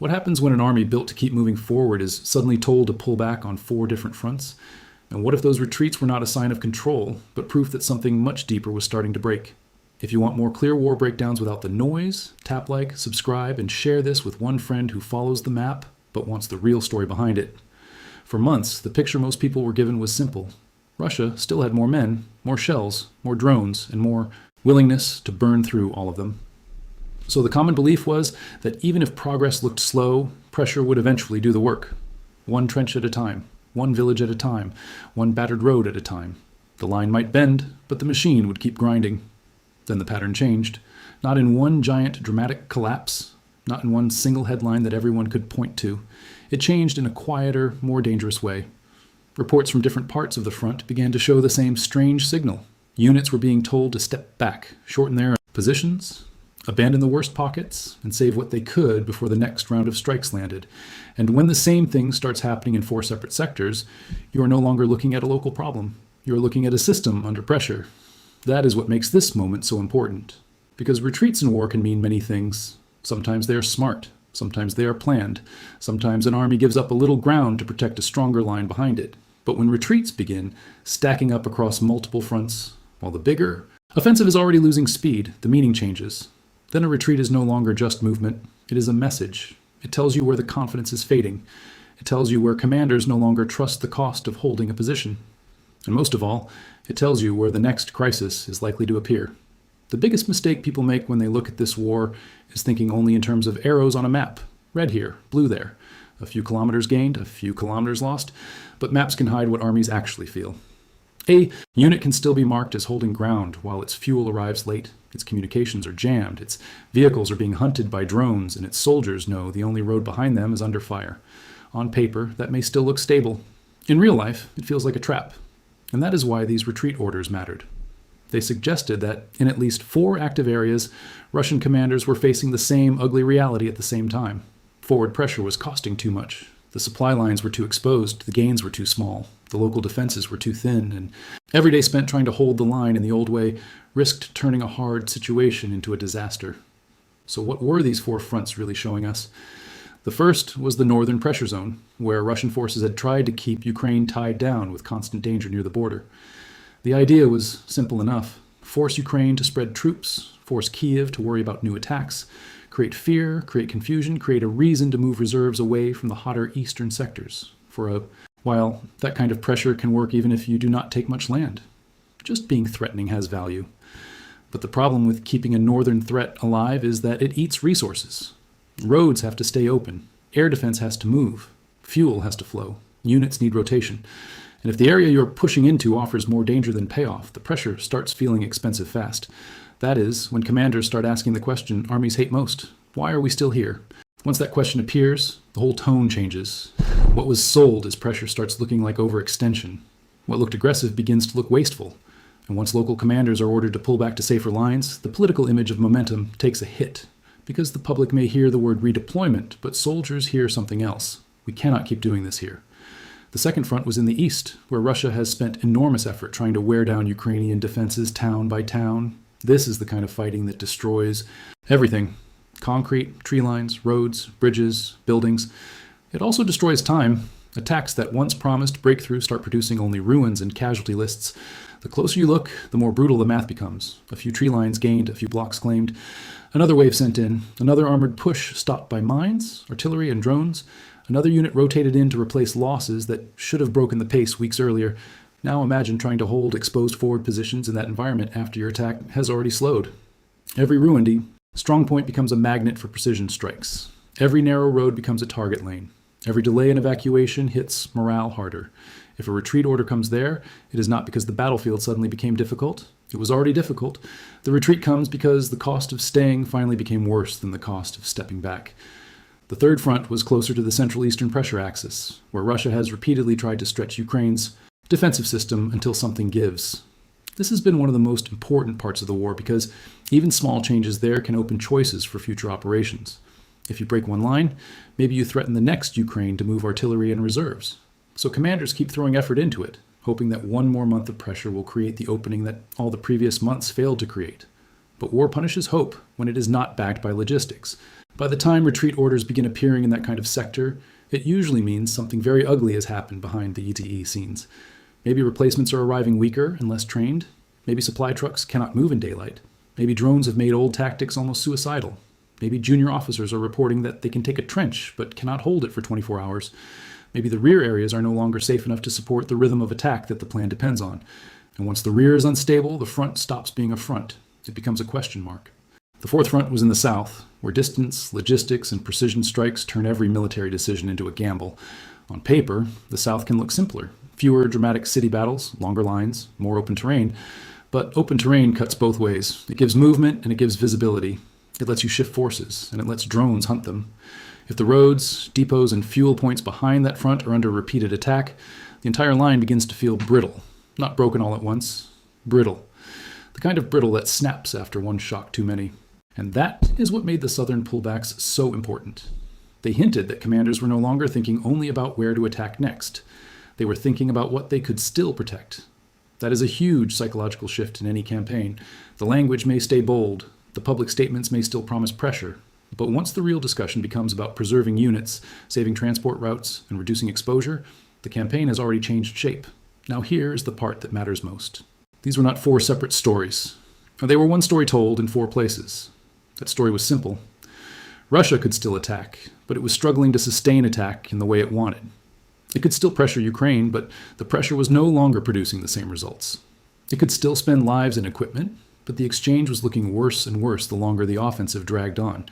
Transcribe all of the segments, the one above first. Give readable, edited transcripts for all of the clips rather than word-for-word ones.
What happens when an army built to keep moving forward is suddenly told to pull back on 4 different fronts? And what if those retreats were not a sign of control, but proof that something much deeper was starting to break? If you want more clear war breakdowns without the noise, tap like, subscribe, and share this with one friend who follows the map, but wants the real story behind it. For months, the picture most people were given was simple. Russia still had more men, more shells, more drones, and more willingness to burn through all of them. So the common belief was that even if progress looked slow, pressure would eventually do the work. One trench at a time, one village at a time, one battered road at a time. The line might bend, but the machine would keep grinding. Then the pattern changed, not in one giant dramatic collapse, not in one single headline that everyone could point to. It changed in a quieter, more dangerous way. Reports from different parts of the front began to show the same strange signal. Units were being told to step back, shorten their positions, abandon the worst pockets, and save what they could before the next round of strikes landed. And when the same thing starts happening in 4 separate sectors, you are no longer looking at a local problem. You are looking at a system under pressure. That is what makes this moment so important. Because retreats in war can mean many things. Sometimes they are smart. Sometimes they are planned. Sometimes an army gives up a little ground to protect a stronger line behind it. But when retreats begin, stacking up across multiple fronts, while the bigger offensive is already losing speed, the meaning changes. Then a retreat is no longer just movement. It is a message. It tells you where the confidence is fading. It tells you where commanders no longer trust the cost of holding a position. And most of all, it tells you where the next crisis is likely to appear. The biggest mistake people make when they look at this war is thinking only in terms of arrows on a map. Red here, blue there. A few kilometers gained, a few kilometers lost. But maps can hide what armies actually feel. A unit can still be marked as holding ground while its fuel arrives late, its communications are jammed, its vehicles are being hunted by drones, and its soldiers know the only road behind them is under fire. On paper, that may still look stable. In real life, it feels like a trap. And that is why these retreat orders mattered. They suggested that in at least 4 active areas, Russian commanders were facing the same ugly reality at the same time. Forward pressure was costing too much. The supply lines were too exposed, the gains were too small, the local defenses were too thin, and every day spent trying to hold the line in the old way risked turning a hard situation into a disaster. So what were these 4 fronts really showing us? The first was the northern pressure zone, where Russian forces had tried to keep Ukraine tied down with constant danger near the border. The idea was simple enough. Force Ukraine to spread troops, force Kiev to worry about new attacks, create fear, create confusion, create a reason to move reserves away from the hotter eastern sectors. While that kind of pressure can work even if you do not take much land. Just being threatening has value. But the problem with keeping a northern threat alive is that it eats resources. Roads have to stay open. Air defense has to move. Fuel has to flow. Units need rotation. And if the area you're pushing into offers more danger than payoff, the pressure starts feeling expensive fast. That is, when commanders start asking the question armies hate most. Why are we still here? Once that question appears, the whole tone changes. What was sold as pressure starts looking like overextension. What looked aggressive begins to look wasteful. And once local commanders are ordered to pull back to safer lines, the political image of momentum takes a hit. Because the public may hear the word redeployment, but soldiers hear something else. We cannot keep doing this here. The second front was in the east, where Russia has spent enormous effort trying to wear down Ukrainian defenses town by town. This is the kind of fighting that destroys everything. Concrete, tree lines, roads, bridges, buildings. It also destroys time. Attacks that once promised breakthrough start producing only ruins and casualty lists. The closer you look, the more brutal the math becomes. A few tree lines gained, a few blocks claimed. Another wave sent in. Another armored push stopped by mines, artillery, and drones. Another unit rotated in to replace losses that should have broken the pace weeks earlier. Now imagine trying to hold exposed forward positions in that environment after your attack has already slowed. Every ruinedy, strong point becomes a magnet for precision strikes. Every narrow road becomes a target lane. Every delay in evacuation hits morale harder. If a retreat order comes there, it is not because the battlefield suddenly became difficult. It was already difficult. The retreat comes because the cost of staying finally became worse than the cost of stepping back. The third front was closer to the Central Eastern pressure axis, where Russia has repeatedly tried to stretch Ukraine's defensive system until something gives. This has been one of the most important parts of the war because even small changes there can open choices for future operations. If you break one line, maybe you threaten the next Ukraine to move artillery and reserves. So commanders keep throwing effort into it, hoping that one more month of pressure will create the opening that all the previous months failed to create. But war punishes hope when it is not backed by logistics. By the time retreat orders begin appearing in that kind of sector, it usually means something very ugly has happened behind the ETE scenes. Maybe replacements are arriving weaker and less trained. Maybe supply trucks cannot move in daylight. Maybe drones have made old tactics almost suicidal. Maybe junior officers are reporting that they can take a trench but cannot hold it for 24 hours. Maybe the rear areas are no longer safe enough to support the rhythm of attack that the plan depends on. And once the rear is unstable, the front stops being a front. It becomes a question mark. The fourth front was in the south, where distance, logistics, and precision strikes turn every military decision into a gamble. On paper, the south can look simpler. Fewer dramatic city battles, longer lines, more open terrain. But open terrain cuts both ways. It gives movement and it gives visibility. It lets you shift forces, and it lets drones hunt them. If the roads, depots, and fuel points behind that front are under repeated attack, the entire line begins to feel brittle. Not broken all at once, brittle. The kind of brittle that snaps after one shock too many. And that is what made the southern pullbacks so important. They hinted that commanders were no longer thinking only about where to attack next. They were thinking about what they could still protect. That is a huge psychological shift in any campaign. The language may stay bold, the public statements may still promise pressure, but once the real discussion becomes about preserving units, saving transport routes, and reducing exposure, the campaign has already changed shape. Now here is the part that matters most. These were not four separate stories. They were one story told in four places. That story was simple. Russia could still attack, but it was struggling to sustain attack in the way it wanted. It could still pressure Ukraine, but the pressure was no longer producing the same results. It could still spend lives and equipment, but the exchange was looking worse and worse the longer the offensive dragged on.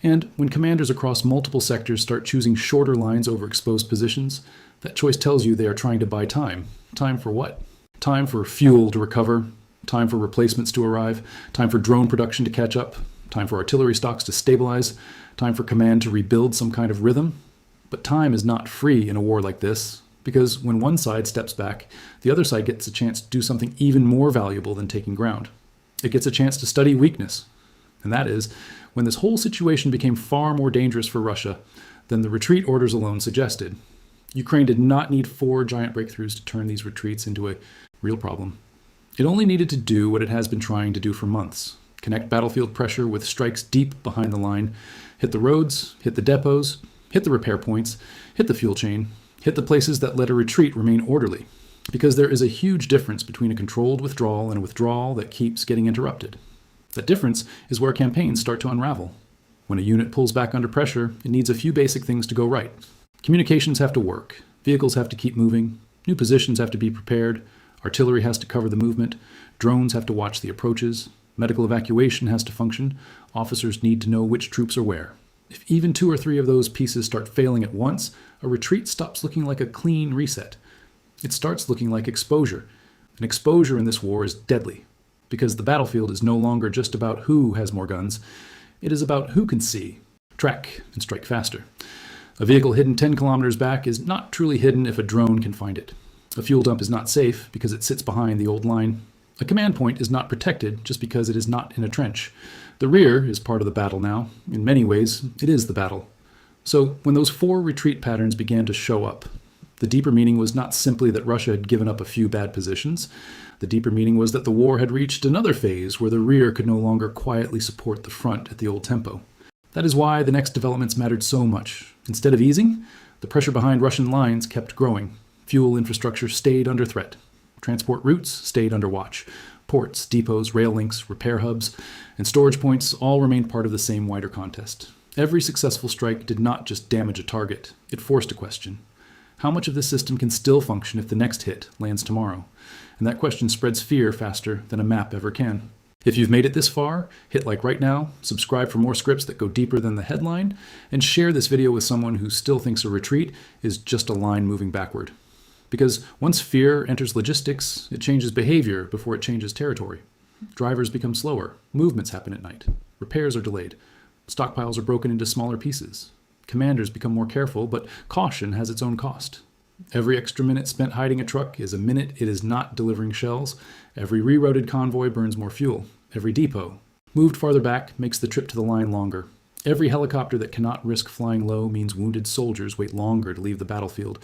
And when commanders across multiple sectors start choosing shorter lines over exposed positions, that choice tells you they are trying to buy time. Time for what? Time for fuel to recover, time for replacements to arrive, time for drone production to catch up, time for artillery stocks to stabilize, time for command to rebuild some kind of rhythm. But time is not free in a war like this, because when one side steps back, the other side gets a chance to do something even more valuable than taking ground. It gets a chance to study weakness. And that is, when this whole situation became far more dangerous for Russia than the retreat orders alone suggested, Ukraine did not need 4 giant breakthroughs to turn these retreats into a real problem. It only needed to do what it has been trying to do for months: connect battlefield pressure with strikes deep behind the line, hit the roads, hit the depots, hit the repair points, hit the fuel chain, hit the places that let a retreat remain orderly. Because there is a huge difference between a controlled withdrawal and a withdrawal that keeps getting interrupted. That difference is where campaigns start to unravel. When a unit pulls back under pressure, it needs a few basic things to go right. Communications have to work, vehicles have to keep moving, new positions have to be prepared, artillery has to cover the movement, drones have to watch the approaches, medical evacuation has to function, officers need to know which troops are where. If even 2 or 3 of those pieces start failing at once, a retreat stops looking like a clean reset. It starts looking like exposure. And exposure in this war is deadly, because the battlefield is no longer just about who has more guns. It is about who can see, track, and strike faster. A vehicle hidden 10 kilometers back is not truly hidden if a drone can find it. A fuel dump is not safe because it sits behind the old line. A command point is not protected just because it is not in a trench. The rear is part of the battle now. In many ways, it is the battle. So when those 4 retreat patterns began to show up, the deeper meaning was not simply that Russia had given up a few bad positions. The deeper meaning was that the war had reached another phase where the rear could no longer quietly support the front at the old tempo. That is why the next developments mattered so much. Instead of easing, the pressure behind Russian lines kept growing. Fuel infrastructure stayed under threat. Transport routes stayed under watch. Ports, depots, rail links, repair hubs, and storage points all remained part of the same wider contest. Every successful strike did not just damage a target, it forced a question. How much of this system can still function if the next hit lands tomorrow? And that question spreads fear faster than a map ever can. If you've made it this far, hit like right now, subscribe for more scripts that go deeper than the headline, and share this video with someone who still thinks a retreat is just a line moving backward. Because once fear enters logistics, it changes behavior before it changes territory. Drivers become slower, movements happen at night, repairs are delayed, stockpiles are broken into smaller pieces. Commanders become more careful, but caution has its own cost. Every extra minute spent hiding a truck is a minute it is not delivering shells. Every rerouted convoy burns more fuel. Every depot moved farther back makes the trip to the line longer. Every helicopter that cannot risk flying low means wounded soldiers wait longer to leave the battlefield.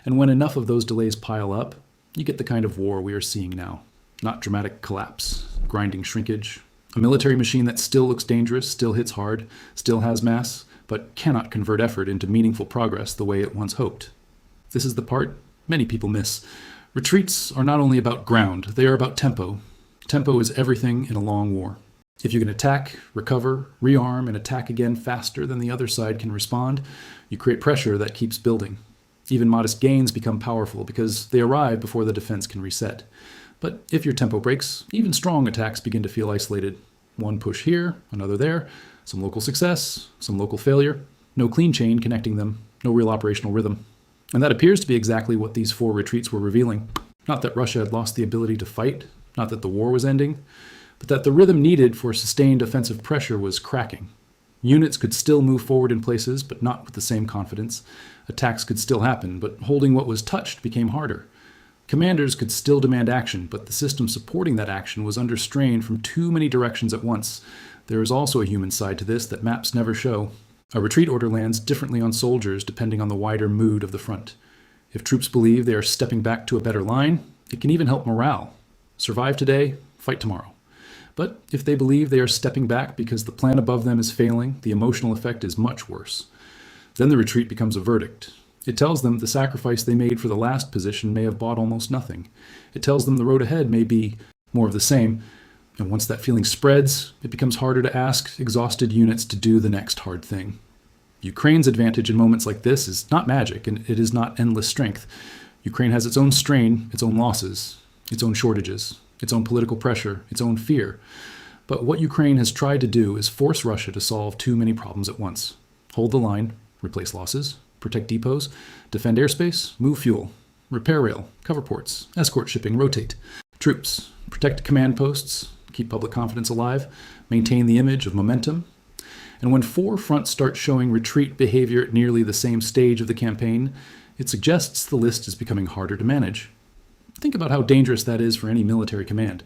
And when enough of those delays pile up, you get the kind of war we are seeing now. Not dramatic collapse, grinding shrinkage, A military machine that still looks dangerous, still hits hard, still has mass, but cannot convert effort into meaningful progress the way it once hoped. This is the part many people miss. Retreats are not only about ground, they are about tempo. Tempo is everything in a long war. If you can attack, recover, rearm, and attack again faster than the other side can respond, you create pressure that keeps building. Even modest gains become powerful because they arrive before the defense can reset. But if your tempo breaks, even strong attacks begin to feel isolated. One push here, another there, some local success, some local failure, no clean chain connecting them, no real operational rhythm. And that appears to be exactly what these 4 retreats were revealing. Not that Russia had lost the ability to fight, not that the war was ending, but that the rhythm needed for sustained offensive pressure was cracking. Units could still move forward in places, but not with the same confidence. Attacks could still happen, but holding what was touched became harder. Commanders could still demand action, but the system supporting that action was under strain from too many directions at once. There is also a human side to this that maps never show. A retreat order lands differently on soldiers depending on the wider mood of the front. If troops believe they are stepping back to a better line, it can even help morale. Survive today, fight tomorrow. But if they believe they are stepping back because the plan above them is failing, the emotional effect is much worse. Then the retreat becomes a verdict. It tells them the sacrifice they made for the last position may have bought almost nothing. It tells them the road ahead may be more of the same. And once that feeling spreads, it becomes harder to ask exhausted units to do the next hard thing. Ukraine's advantage in moments like this is not magic, and it is not endless strength. Ukraine has its own strain, its own losses, its own shortages, its own political pressure, its own fear. But what Ukraine has tried to do is force Russia to solve too many problems at once. Hold the line, replace losses, protect depots, defend airspace, move fuel, repair rail, cover ports, escort shipping, rotate troops, protect command posts, keep public confidence alive, maintain the image of momentum. And when 4 fronts start showing retreat behavior at nearly the same stage of the campaign, it suggests the list is becoming harder to manage. Think about how dangerous that is for any military command.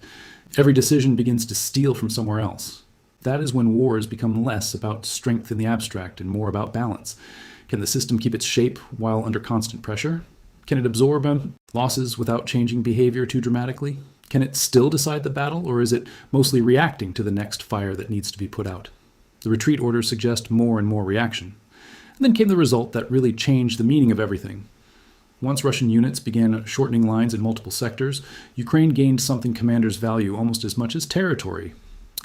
Every decision begins to steal from somewhere else. That is when wars become less about strength in the abstract and more about balance. Can the system keep its shape while under constant pressure? Can it absorb losses without changing behavior too dramatically? Can it still decide the battle, or is it mostly reacting to the next fire that needs to be put out? The retreat orders suggest more and more reaction. And then came the result that really changed the meaning of everything. Once Russian units began shortening lines in multiple sectors, Ukraine gained something commanders value almost as much as territory: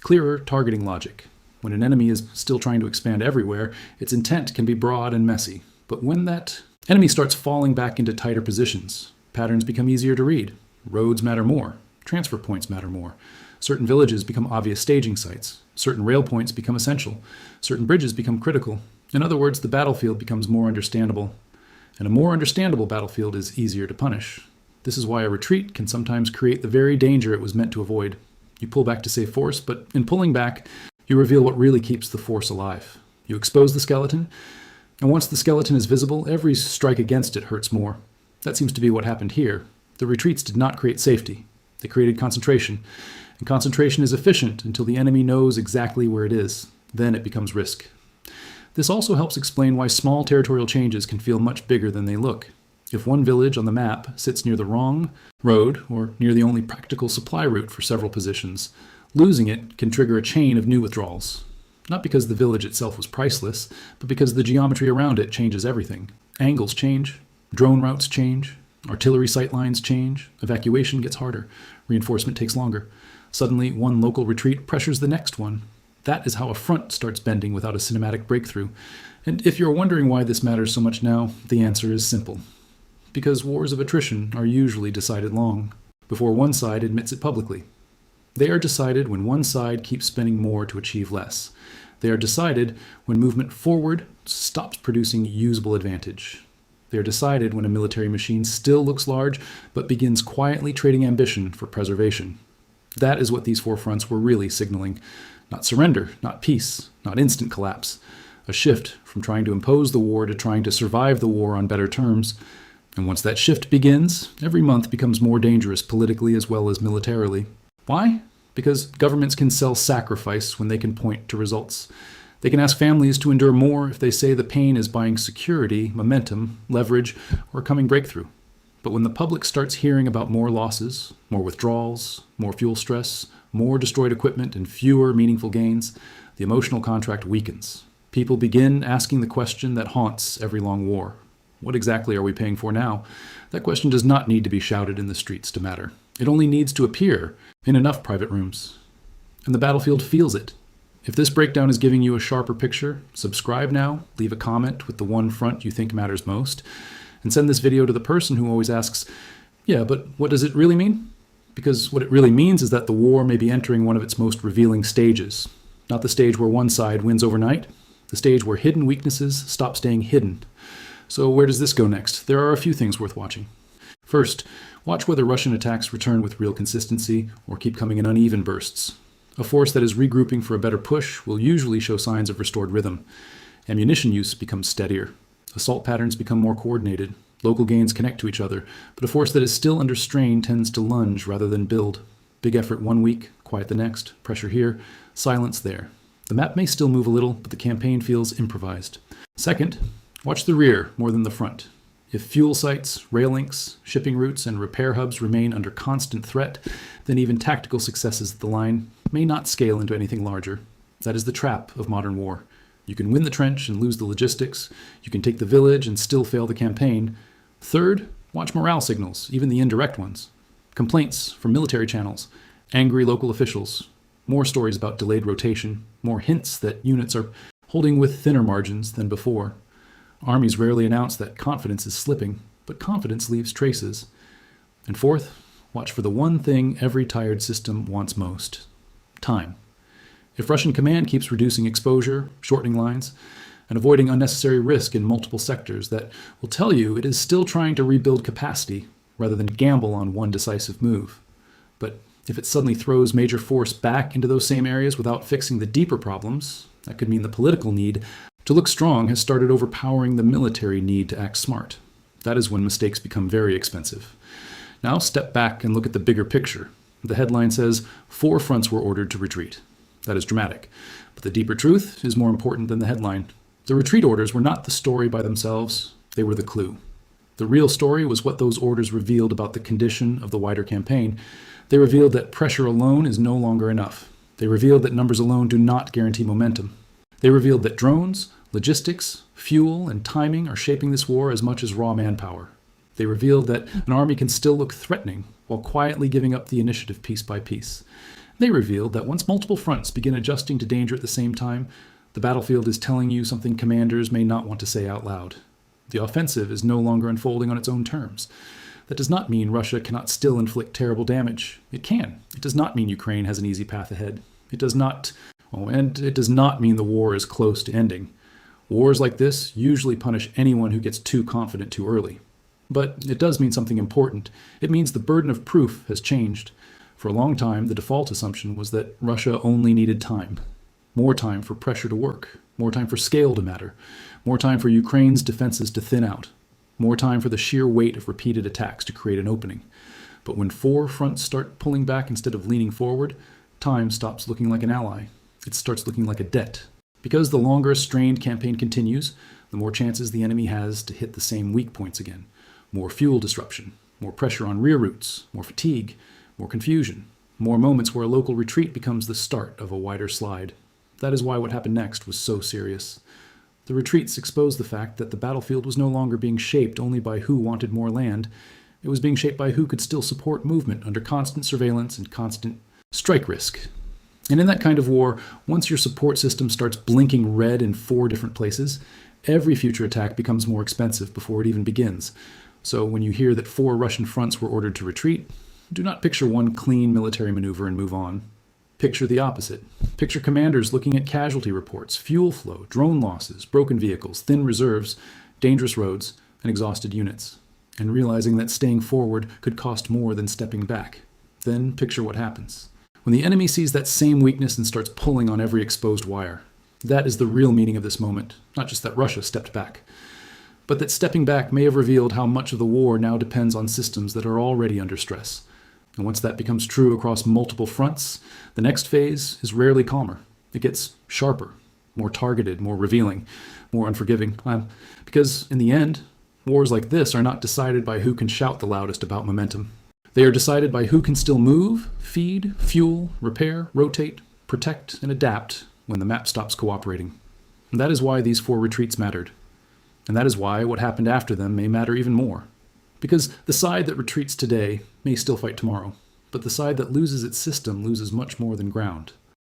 clearer targeting logic. When an enemy is still trying to expand everywhere, its intent can be broad and messy. But when that enemy starts falling back into tighter positions, patterns become easier to read. Roads matter more. Transfer points matter more. Certain villages become obvious staging sites. Certain rail points become essential. Certain bridges become critical. In other words, the battlefield becomes more understandable. And a more understandable battlefield is easier to punish. This is why a retreat can sometimes create the very danger it was meant to avoid. You pull back to save force, but in pulling back, you reveal what really keeps the force alive. You expose the skeleton, and once the skeleton is visible, every strike against it hurts more. That seems to be what happened here. The retreats did not create safety. They created concentration. And concentration is efficient until the enemy knows exactly where it is. Then it becomes risk. This also helps explain why small territorial changes can feel much bigger than they look. If one village on the map sits near the wrong road or near the only practical supply route for several positions, losing it can trigger a chain of new withdrawals. Not because the village itself was priceless, but because the geometry around it changes everything. Angles change, drone routes change, artillery sightlines change, evacuation gets harder, reinforcement takes longer. Suddenly, one local retreat pressures the next one. That is how a front starts bending without a cinematic breakthrough. And if you're wondering why this matters so much now, the answer is simple. Because wars of attrition are usually decided long, before one side admits it publicly. They are decided when one side keeps spending more to achieve less. They are decided when movement forward stops producing usable advantage. They are decided when a military machine still looks large, but begins quietly trading ambition for preservation. That is what these 4 fronts were really signaling. Not surrender, not peace, not instant collapse. A shift from trying to impose the war to trying to survive the war on better terms. And once that shift begins, every month becomes more dangerous politically as well as militarily. Why? Because governments can sell sacrifice when they can point to results. They can ask families to endure more if they say the pain is buying security, momentum, leverage, or a coming breakthrough. But when the public starts hearing about more losses, more withdrawals, more fuel stress, more destroyed equipment and fewer meaningful gains, the emotional contract weakens. People begin asking the question that haunts every long war. What exactly are we paying for now? That question does not need to be shouted in the streets to matter. It only needs to appear in enough private rooms. And the battlefield feels it. If this breakdown is giving you a sharper picture, subscribe now, leave a comment with the one front you think matters most, and send this video to the person who always asks, yeah, but what does it really mean? Because what it really means is that the war may be entering one of its most revealing stages. Not the stage where one side wins overnight, the stage where hidden weaknesses stop staying hidden. So where does this go next? There are a few things worth watching. First, watch whether Russian attacks return with real consistency or keep coming in uneven bursts. A force that is regrouping for a better push will usually show signs of restored rhythm. Ammunition use becomes steadier. Assault patterns become more coordinated. Local gains connect to each other, but a force that is still under strain tends to lunge rather than build. Big effort one week, quiet the next, pressure here, silence there. The map may still move a little, but the campaign feels improvised. Second, watch the rear more than the front. If fuel sites, rail links, shipping routes, and repair hubs remain under constant threat, then even tactical successes at the line may not scale into anything larger. That is the trap of modern war. You can win the trench and lose the logistics. You can take the village and still fail the campaign. Third, watch morale signals, even the indirect ones. Complaints from military channels, angry local officials, more stories about delayed rotation, more hints that units are holding with thinner margins than before. Armies rarely announce that confidence is slipping, but confidence leaves traces. And fourth, watch for the one thing every tired system wants most: time. If Russian command keeps reducing exposure, shortening lines, and avoiding unnecessary risk in multiple sectors, that will tell you it is still trying to rebuild capacity rather than gamble on one decisive move. But if it suddenly throws major force back into those same areas without fixing the deeper problems, that could mean the political need to look strong has started overpowering the military need to act smart. That is when mistakes become very expensive. Now step back and look at the bigger picture. The headline says 4 fronts were ordered to retreat. That is dramatic. But the deeper truth is more important than the headline. The retreat orders were not the story by themselves, they were the clue. The real story was what those orders revealed about the condition of the wider campaign. They revealed that pressure alone is no longer enough. They revealed that numbers alone do not guarantee momentum. They revealed that drones, logistics, fuel, and timing are shaping this war as much as raw manpower. They revealed that an army can still look threatening while quietly giving up the initiative piece by piece. They revealed that once multiple fronts begin adjusting to danger at the same time, the battlefield is telling you something commanders may not want to say out loud. The offensive is no longer unfolding on its own terms. That does not mean Russia cannot still inflict terrible damage. It can. It does not mean Ukraine has an easy path ahead. It does not mean the war is close to ending. Wars like this usually punish anyone who gets too confident too early. But it does mean something important. It means the burden of proof has changed. For a long time, the default assumption was that Russia only needed time. More time for pressure to work. More time for scale to matter. More time for Ukraine's defenses to thin out. More time for the sheer weight of repeated attacks to create an opening. But when 4 fronts start pulling back instead of leaning forward, time stops looking like an ally. It starts looking like a debt. Because the longer a strained campaign continues, the more chances the enemy has to hit the same weak points again. More fuel disruption, more pressure on rear routes, more fatigue, more confusion, more moments where a local retreat becomes the start of a wider slide. That is why what happened next was so serious. The retreats exposed the fact that the battlefield was no longer being shaped only by who wanted more land. It was being shaped by who could still support movement under constant surveillance and constant strike risk. And in that kind of war, once your support system starts blinking red in 4 different places, every future attack becomes more expensive before it even begins. So when you hear that 4 Russian fronts were ordered to retreat, do not picture one clean military maneuver and move on. Picture the opposite. Picture commanders looking at casualty reports, fuel flow, drone losses, broken vehicles, thin reserves, dangerous roads, and exhausted units, and realizing that staying forward could cost more than stepping back. Then picture what happens. When the enemy sees that same weakness and starts pulling on every exposed wire. That is the real meaning of this moment, not just that Russia stepped back, but that stepping back may have revealed how much of the war now depends on systems that are already under stress. And once that becomes true across multiple fronts, the next phase is rarely calmer. It gets sharper, more targeted, more revealing, more unforgiving. Because in the end, wars like this are not decided by who can shout the loudest about momentum. They are decided by who can still move, feed, fuel, repair, rotate, protect, and adapt when the map stops cooperating. And that is why these 4 retreats mattered. And that is why what happened after them may matter even more. Because the side that retreats today may still fight tomorrow, but the side that loses its system loses much more than ground.